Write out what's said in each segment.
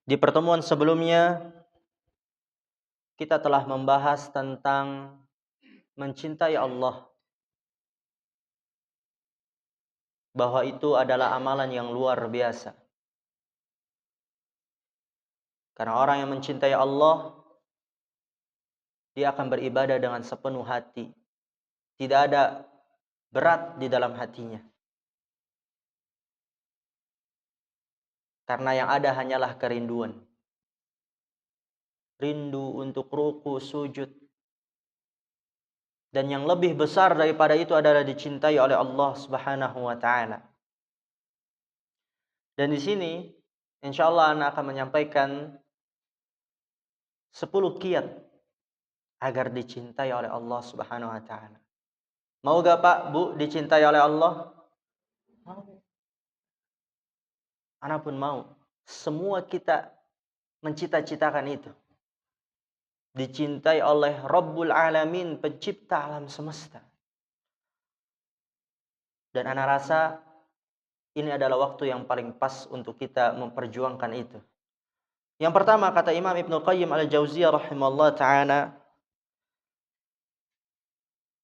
Di pertemuan sebelumnya kita telah membahas tentang mencintai Allah, bahwa itu adalah amalan yang luar biasa. Karena orang yang mencintai Allah, dia akan beribadah dengan sepenuh hati. Tidak ada berat di dalam hatinya. Karena yang ada hanyalah kerinduan. Rindu untuk ruku, sujud. Dan yang lebih besar daripada itu adalah dicintai oleh Allah Subhanahu wa taala. Dan di sini insyaallah ana akan menyampaikan 10 kiat agar dicintai oleh Allah Subhanahu wa taala. Mau gak Pak, Bu, dicintai oleh Allah? Mau. Ana pun mau. Semua kita mencita-citakan itu. Dicintai oleh Rabbul Alamin, pencipta alam semesta. Dan ana rasa ini adalah waktu yang paling pas untuk kita memperjuangkan itu. Yang pertama kata Imam Ibnu Qayyim Al-Jauziyah rahimahullah ta'ala,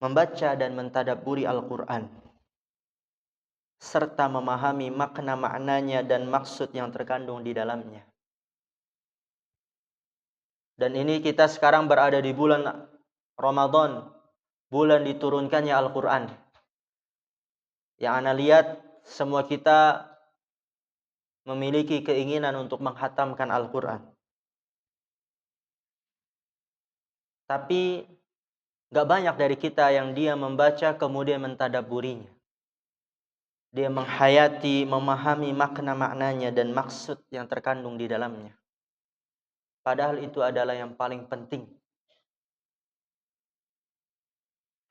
membaca dan mentadabburi Al-Quran serta memahami makna maknanya dan maksud yang terkandung di dalamnya. Dan ini kita sekarang berada di bulan Ramadan, bulan diturunkannya Al-Quran. Yang ana lihat semua kita memiliki keinginan untuk menghatamkan Al-Quran. Tapi gak banyak dari kita yang dia membaca kemudian mentadabburinya. Dia menghayati, memahami makna-maknanya dan maksud yang terkandung di dalamnya. Padahal itu adalah yang paling penting.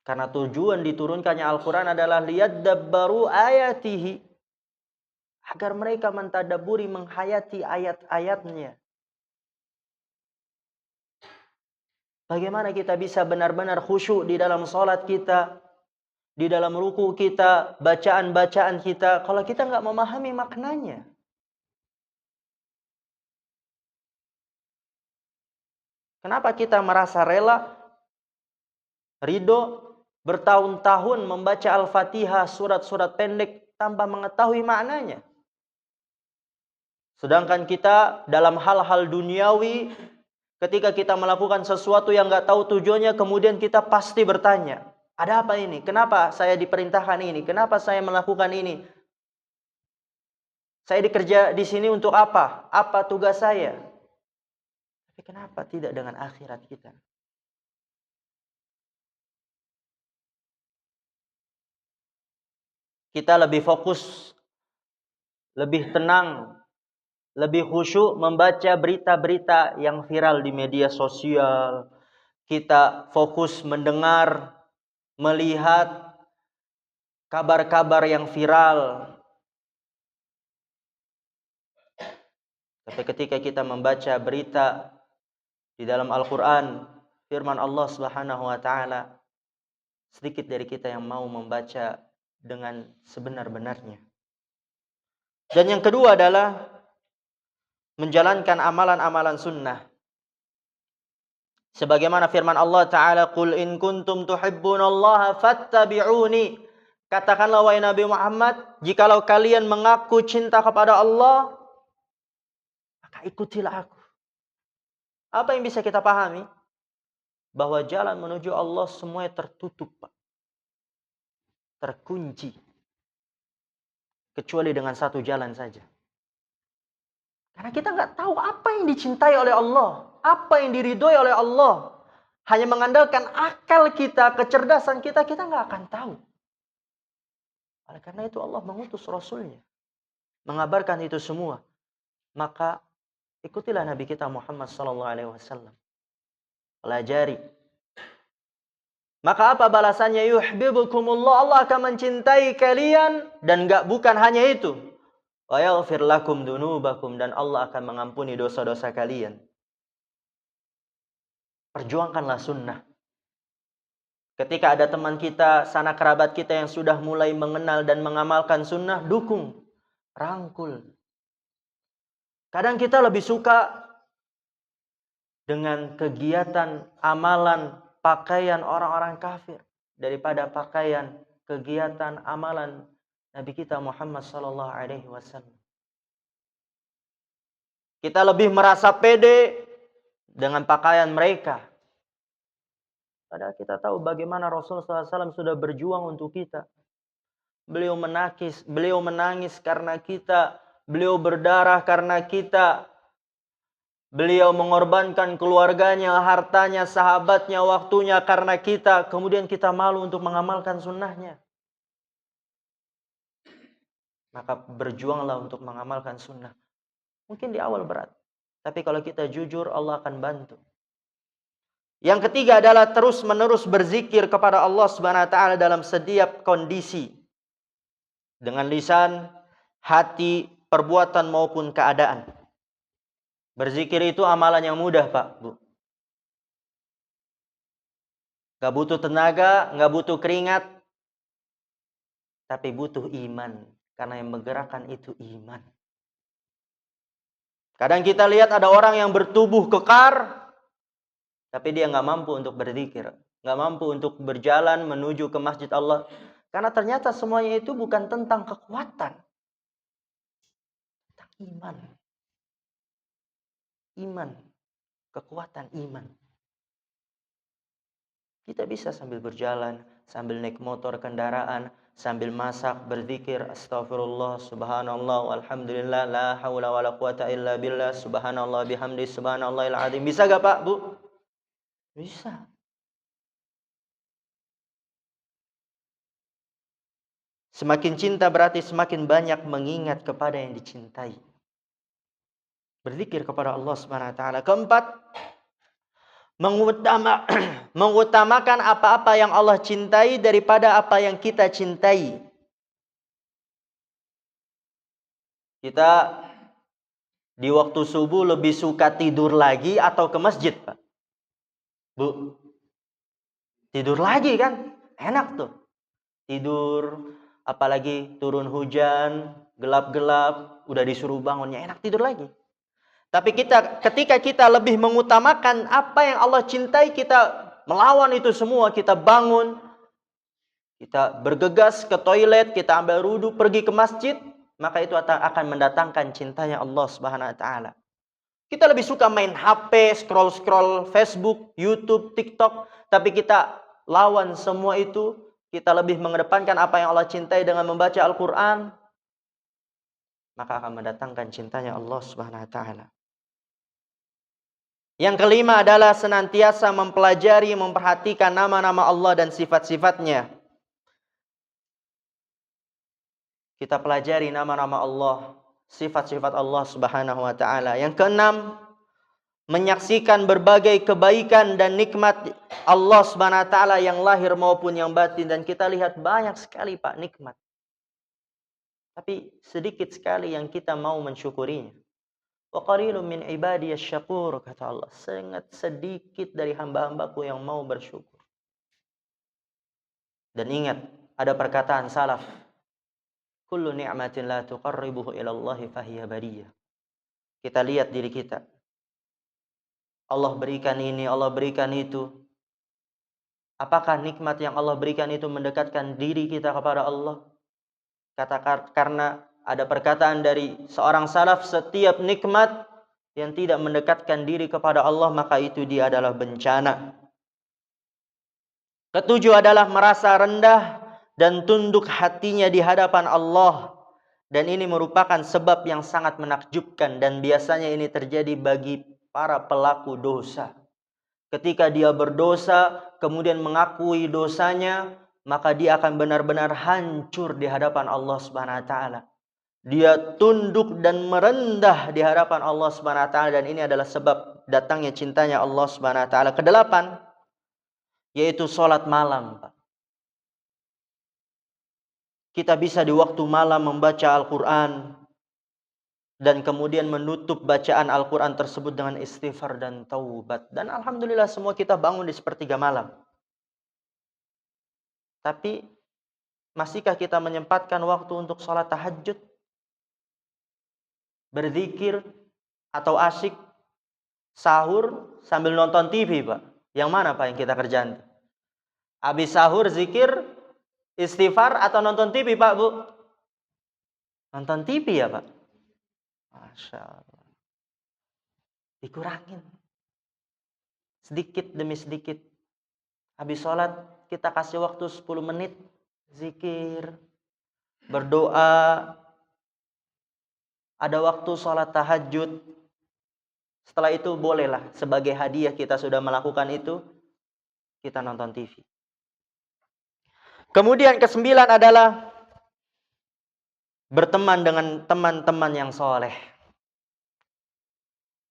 Karena tujuan diturunkannya Al-Quran adalah liyadabbaru ayatihi, agar mereka mentadabburi, menghayati ayat-ayatnya. Bagaimana kita bisa benar-benar khusyuk di dalam salat kita, di dalam ruku kita, bacaan-bacaan kita, kalau kita nggak memahami maknanya. Kenapa kita merasa rela, ridho, bertahun-tahun membaca Al-Fatihah, surat-surat pendek tanpa mengetahui maknanya? Sedangkan kita dalam hal-hal duniawi, ketika kita melakukan sesuatu yang nggak tahu tujuannya, kemudian kita pasti bertanya, ada apa ini? Kenapa saya diperintahkan ini? Kenapa saya melakukan ini? Saya dikerja di sini untuk apa? Apa tugas saya? Tapi kenapa tidak dengan akhirat kita? Kita lebih fokus, lebih tenang, lebih khusyuk membaca berita-berita yang viral di media sosial. Kita fokus mendengar, melihat kabar-kabar yang viral. Tapi ketika kita membaca berita di dalam Al-Quran, firman Allah Subhanahu wa ta'ala, sedikit dari kita yang mau membaca dengan sebenar-benarnya. Dan yang kedua adalah menjalankan amalan-amalan sunnah. Sebagaimana firman Allah Ta'ala, Qul in kuntum tuhibbunallaha fattabi'uni. Katakanlah wahai Nabi Muhammad, jikalau kalian mengaku cinta kepada Allah, maka ikutilah aku. Apa yang bisa kita pahami? Bahwa jalan menuju Allah semuanya tertutup, Pak. Terkunci. Kecuali dengan satu jalan saja. Karena kita nggak tahu apa yang dicintai oleh Allah, apa yang diridhoi oleh Allah. Hanya mengandalkan akal kita, kecerdasan kita, kita nggak akan tahu. Oleh karena itu Allah mengutus Rasulnya, mengabarkan itu semua. Maka ikutilah Nabi kita Muhammad SAW. Pelajari. Maka apa balasannya? Yuhibbukumullah, Allah akan mencintai kalian. Dan bukan hanya itu. Wa yaghfir lakum dunubakum, dan Allah akan mengampuni dosa-dosa kalian. Perjuangkanlah sunnah. Ketika ada teman kita, sanak kerabat kita yang sudah mulai mengenal dan mengamalkan sunnah, dukung, rangkul. Kadang kita lebih suka dengan kegiatan, amalan, pakaian orang-orang kafir daripada pakaian, kegiatan, amalan Nabi kita Muhammad sallallahu alaihi wasallam. Kita lebih merasa pede dengan pakaian mereka. Padahal kita tahu bagaimana Rasulullah SAW sudah berjuang untuk kita. Beliau menangis karena kita, beliau berdarah karena kita. Beliau mengorbankan keluarganya, hartanya, sahabatnya, waktunya karena kita. Kemudian kita malu untuk mengamalkan sunnahnya. Maka berjuanglah untuk mengamalkan sunnah. Mungkin di awal berat. Tapi kalau kita jujur, Allah akan bantu. Yang ketiga adalah terus-menerus berzikir kepada Allah Subhanahu wa taala dalam setiap kondisi. Dengan lisan, hati, perbuatan maupun keadaan. Berzikir itu amalan yang mudah, Pak, Bu. Gak butuh tenaga, gak butuh keringat. Tapi butuh iman. Karena yang menggerakkan itu iman. Kadang kita lihat ada orang yang bertubuh kekar, tapi dia gak mampu untuk berzikir. Gak mampu untuk berjalan menuju ke masjid Allah. Karena ternyata semuanya itu bukan tentang kekuatan. Tentang iman. Iman. Kekuatan iman. Kita bisa sambil berjalan, sambil naik motor kendaraan, sambil masak, berzikir, astagfirullah, subhanallah, walhamdulillah, la hawla wa la quwata illa billah, subhanallah bihamdi, subhanallahil azim. Bisa gak, Pak, Bu? Bisa. Semakin cinta berarti semakin banyak mengingat kepada yang dicintai. Berzikir kepada Allah Subhanahu wa taala. Keempat, mengutamakan apa-apa yang Allah cintai daripada apa yang kita cintai. Kita di waktu subuh lebih suka tidur lagi atau ke masjid, Pak? Bu, tidur lagi kan? Enak tuh. Tidur, apalagi turun hujan, gelap-gelap, udah disuruh bangunnya, enak tidur lagi. Tapi ketika kita lebih mengutamakan apa yang Allah cintai, kita melawan itu semua, kita bangun, kita bergegas ke toilet, kita ambil wudu, pergi ke masjid, maka itu akan mendatangkan cintanya Allah Subhanahu wa taala. Kita lebih suka main HP, scroll-scroll Facebook, YouTube, TikTok, tapi kita lawan semua itu, kita lebih mengedepankan apa yang Allah cintai dengan membaca Al-Qur'an, maka akan mendatangkan cintanya Allah Subhanahu wa taala. Yang kelima adalah senantiasa mempelajari, memperhatikan nama-nama Allah dan sifat-sifatnya. Kita pelajari nama-nama Allah, sifat-sifat Allah Subhanahu wa taala. Yang keenam, menyaksikan berbagai kebaikan dan nikmat Allah Subhanahu wa taala yang lahir maupun yang batin, dan kita lihat banyak sekali, Pak, nikmat. Tapi sedikit sekali yang kita mau mensyukurinya. Wa qalilun min ibadiyasy syakur, kata Allah. Sangat sedikit dari hamba-hambaku yang mau bersyukur. Dan ingat, ada perkataan salaf, kullu ni'matin la tuqarribuhu ila Allahi fahiya bariyah. Kita lihat diri kita. Allah berikan ini, Allah berikan itu. Apakah nikmat yang Allah berikan itu mendekatkan diri kita kepada Allah? Karena ada perkataan dari seorang salaf, setiap nikmat yang tidak mendekatkan diri kepada Allah, maka itu dia adalah bencana. Ketujuh adalah merasa rendah dan tunduk hatinya di hadapan Allah. Dan ini merupakan sebab yang sangat menakjubkan, dan biasanya ini terjadi bagi para pelaku dosa. Ketika dia berdosa, kemudian mengakui dosanya, maka dia akan benar-benar hancur di hadapan Allah Subhanahu wa taala. Dia tunduk dan merendah di hadapan Allah Subhanahu wa taala, dan ini adalah sebab datangnya cintanya Allah Subhanahu wa taala. Kedelapan, yaitu salat malam, Pak. Kita bisa di waktu malam membaca Al-Qur'an dan kemudian menutup bacaan Al-Qur'an tersebut dengan istighfar dan taubat. Dan alhamdulillah semua kita bangun di sepertiga malam. Tapi masihkah kita menyempatkan waktu untuk salat tahajud? Berzikir, Atau asyik sahur sambil nonton TV, Pak? Yang mana, Pak, yang kita kerjain? Habis sahur zikir, istighfar, atau nonton TV, Pak, Bu? Nonton TV ya, Pak? Masya Allah. Dikurangin. Sedikit demi sedikit. Habis sholat, kita kasih waktu 10 menit. Zikir. Berdoa. Ada waktu sholat tahajud. Setelah itu bolehlah. Sebagai hadiah kita sudah melakukan itu. Kita nonton TV. Kemudian ke-9 adalah berteman dengan teman-teman yang soleh.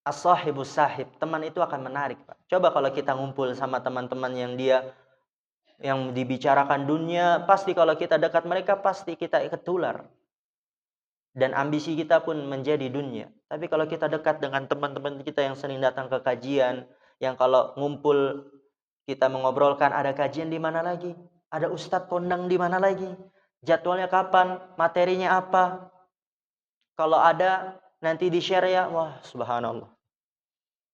As-sahibus sahib, teman itu akan menarik, Pak. Coba kalau kita ngumpul sama teman-teman yang dibicarakan dunia, pasti kalau kita dekat mereka pasti kita ketular. Dan ambisi kita pun menjadi dunia. Tapi kalau kita dekat dengan teman-teman kita yang sering datang ke kajian, yang kalau ngumpul kita mengobrolkan ada kajian di mana lagi? Ada ustadz kondang di mana lagi? Jadwalnya kapan? Materinya apa? Kalau ada nanti di-share ya. Wah, subhanallah.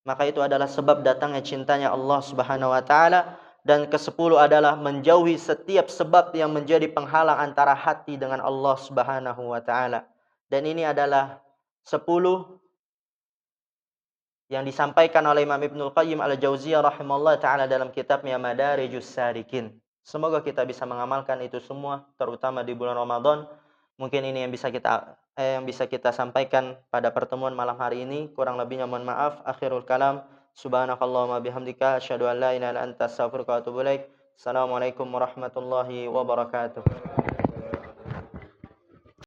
Maka itu adalah sebab datangnya cintanya Allah Subhanahu wa taala. Dan ke-10 adalah menjauhi setiap sebab yang menjadi penghalang antara hati dengan Allah Subhanahu wa taala. Dan ini adalah 10 yang disampaikan oleh Imam Ibnul Qayyim Al-Jauziyah rahimahullah taala dalam kitabnya Madarijus Salikin. Semoga kita bisa mengamalkan itu semua, terutama di bulan Ramadan. Mungkin ini yang bisa kita sampaikan pada pertemuan malam hari ini. Kurang lebihnya mohon maaf. Akhirul kalam. Subhanakallahumma bihamdika asyhadu an la ilaha illa anta astaghfiruka wa atubu ilaik. Assalamualaikum warahmatullahi wabarakatuh.